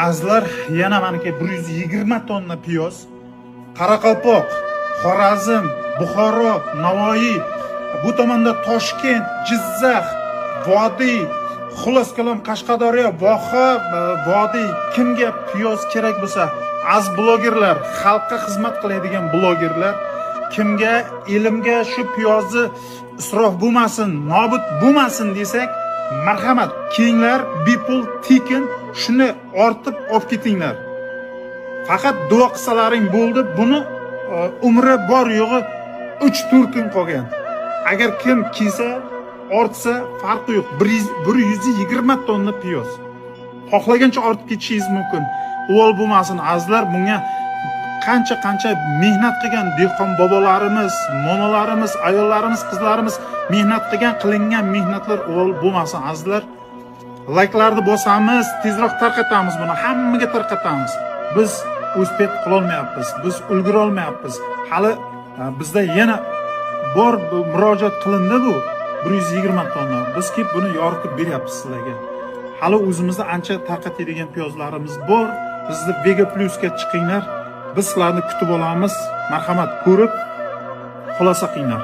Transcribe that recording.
Azlar yana maniki 120 tonna piyoz. Qoraqalpoq, Xorazm, Buxoro, Navoiy, bu tomonda Toshkent, Jizzax, Vodiy, xullas kalom Qashqadaryo, Voha, Vodiy kimga piyoz kerak bo'lsa, az blogerlar, xalqqa xizmat qiladigan blogerlar, kimga ilmga shu piyozni isrof bo'lmasin, nobud bo'lmasin desak, marhamat, kelinglar, bepul tekin shuni ortib olib ketinglar. Faqat duo qilsalaring bo'ldi. Buni umri bor yo'g'i 3-4 kun qolgan. Agar kim kelsa, ortsa farqi yo'q. 120 tonna piyoz. Xohlagancha ortib ketishingiz mumkin. O'g'il bo'lmasin, azizlar, bunga qancha mehnat qilgan dehqon bobolarimiz, monalarimiz, ayollarimiz, qizlarimiz mehnat qilgan, qilingan mehnatlar o'g'il bo'lmasin, azizlar. Layklarni bosamiz, tezroq tarqatamiz buni, hammaga tarqatamiz. Biz uspet qilolmayapmiz, biz ulgura olmayapmiz. Hali bizda yana bor murojaat qilindi bu 120 tonna. Biz kelib buni yoritib beryapmiz sizlarga. Hali o'zimizda ancha tarqatadigan piyozlarimiz bor. Bizni Vega Plusga chiqinglar. Biz sizlarni kutib olamiz. Marhamat, ko'rib xulosa qilinglar.